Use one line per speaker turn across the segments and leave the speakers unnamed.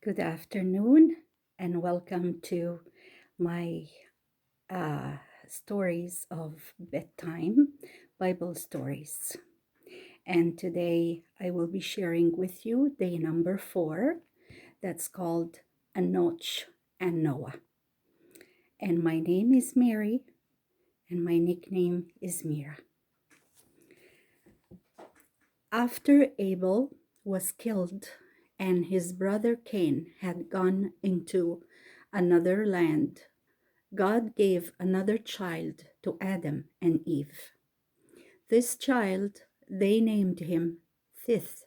Good afternoon, and welcome to my uh, stories of bedtime Bible stories. And today I will be sharing with you day number 4 that's called Enoch and Noah. And my name is Mary, and my nickname is Mira. After Abel was killed and his brother Cain had gone into another land, God gave another child to Adam and Eve. This child, they named him Seth.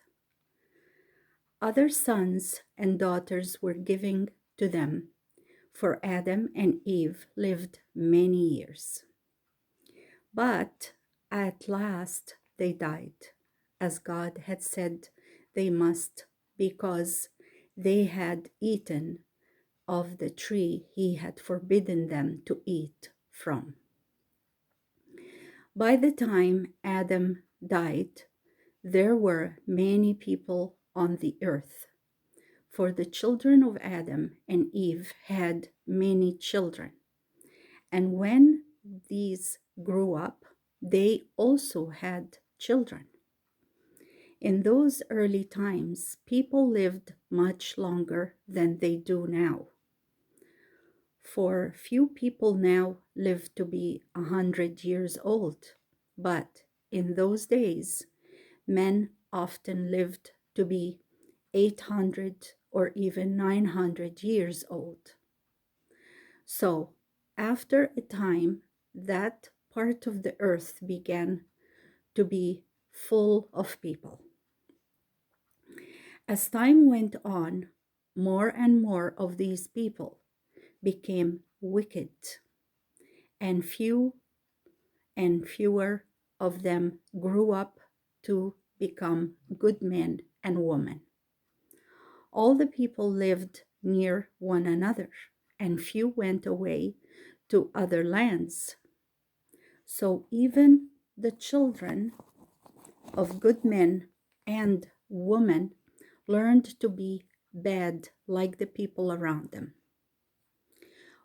Other sons and daughters were given to them, for Adam and Eve lived many years. But at last they died, as God had said they must, because they had eaten of the tree he had forbidden them to eat from. By the time Adam died, there were many people on the earth, for the children of Adam and Eve had many children. And when these grew up, they also had children. In those early times, people lived much longer than they do now. For few people now live to be 100 years old, but in those days, men often lived to be 800 or even 900 years old. So, after a time, that part of the earth began to be full of people. As time went on, more and more of these people became wicked, and few and fewer of them grew up to become good men and women. All the people lived near one another, and few went away to other lands. So even the children of good men and women learned to be bad like the people around them.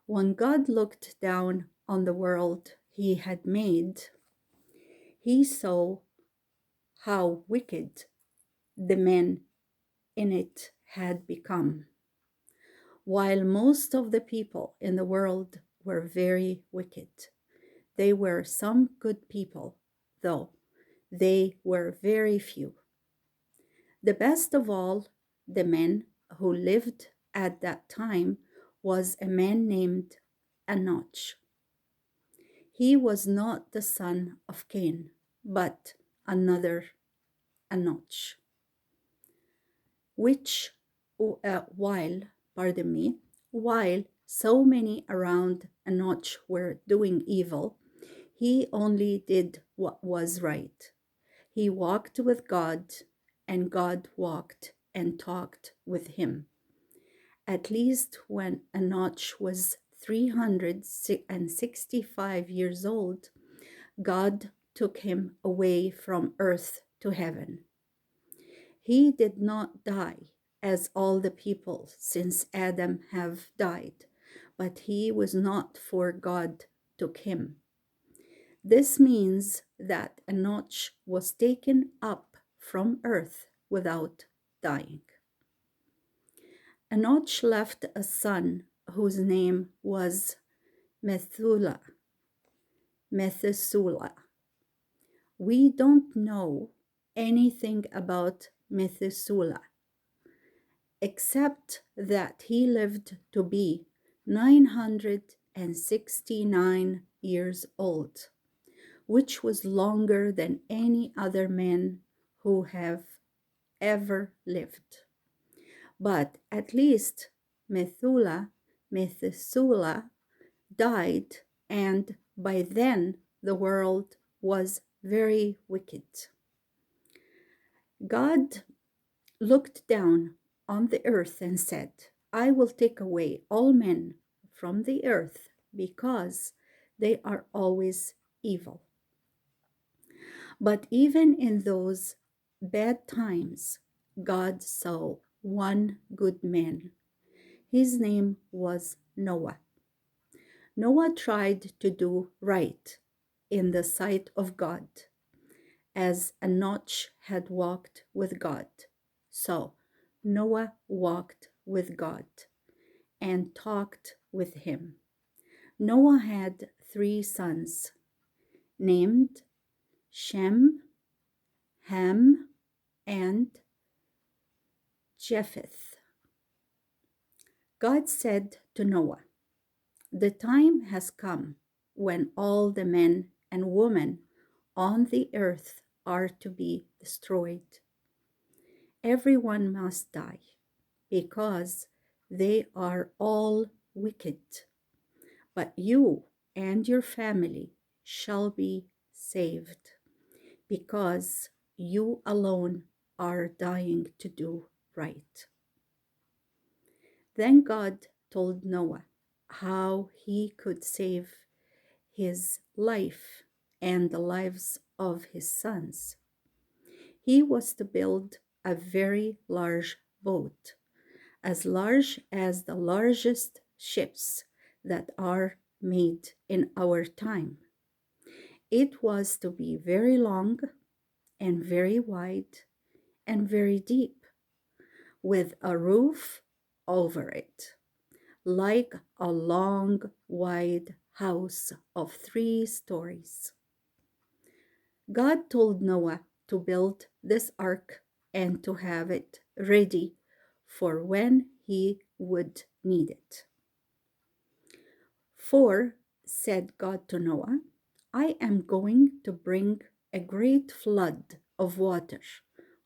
When God looked down on the world he had made, he saw how wicked the men in it had become. While most of the people in the world were very wicked, there were some good people, though they were very few. The best of all the men who lived at that time was a man named Enoch. He was not the son of Cain, but another Enoch, which while, pardon me, while so many around Enoch were doing evil, he only did what was right. He walked with God, and God walked and talked with him. At least when Enoch was 365 years old, God took him away from earth to heaven. He did not die as all the people since Adam have died, but he was not, for God took him. This means that Enoch was taken up from earth without dying. Enoch left a son whose name was Methuselah. We don't know anything about Methuselah, except that he lived to be 969 years old, which was longer than any other man who have ever lived. But at least Methuselah died, and by then the world was very wicked. God looked down on the earth and said, I will take away all men from the earth because they are always evil. But even in those bad times, God saw one good man. His name was Noah. Noah tried to do right in the sight of God, as Enoch had walked with God. So Noah walked with God and talked with him. Noah had 3 sons named Shem, Ham, and Japheth. God said to Noah, "The time has come when all the men and women on the earth are to be destroyed. Everyone must die because they are all wicked. But you and your family shall be saved because you alone are dying to do right." Then God told Noah how he could save his life and the lives of his sons. He was to build a very large boat, as large as the largest ships that are made in our time. It was to be very long and very wide and very deep, with a roof over it, like a long, wide house of 3 stories. God told Noah to build this ark and to have it ready for when he would need it. "For," said God to Noah, "I am going to bring a great flood of water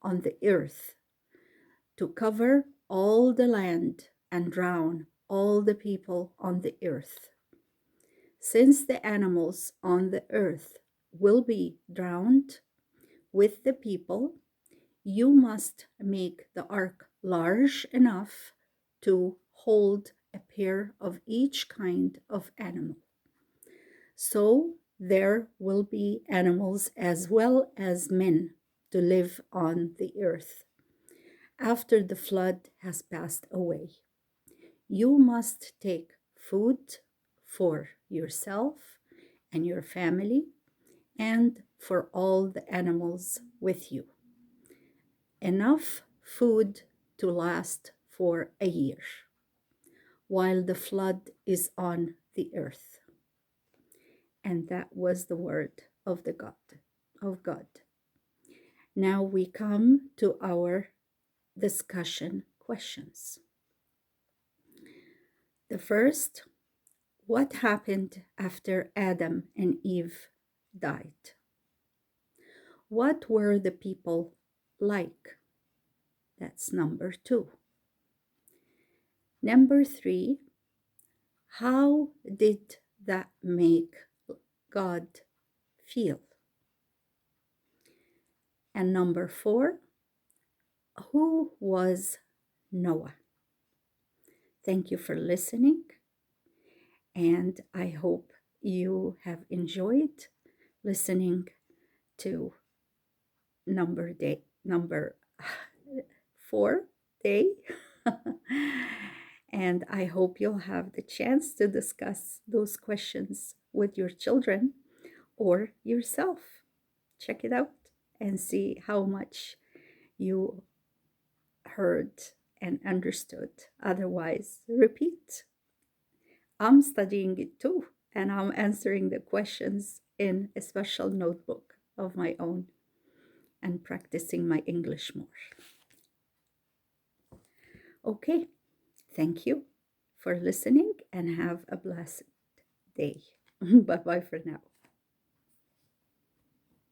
on the earth to cover all the land and drown all the people on the earth. Since the animals on the earth will be drowned with the people, you must make the ark large enough to hold a pair of each kind of animal. So there will be animals as well as men to live on the earth after the flood has passed away. You must take food for yourself and your family and for all the animals with you. Enough food to last for a year while the flood is on the earth." And that was the word of God. Now we come to our discussion questions. The first, what happened after Adam and Eve died? What were the people like? That's number 2. Number 3, how did that make God feel? And number 4, who was Noah? Thank you for listening, and I hope you have enjoyed listening to number 4 day. And I hope you'll have the chance to discuss those questions with your children or yourself. Check it out and see how much you heard and understood. Otherwise, repeat. I'm studying it too, and I'm answering the questions in a special notebook of my own and practicing my English more. Okay, thank you for listening and have a blessed day. Bye bye for now.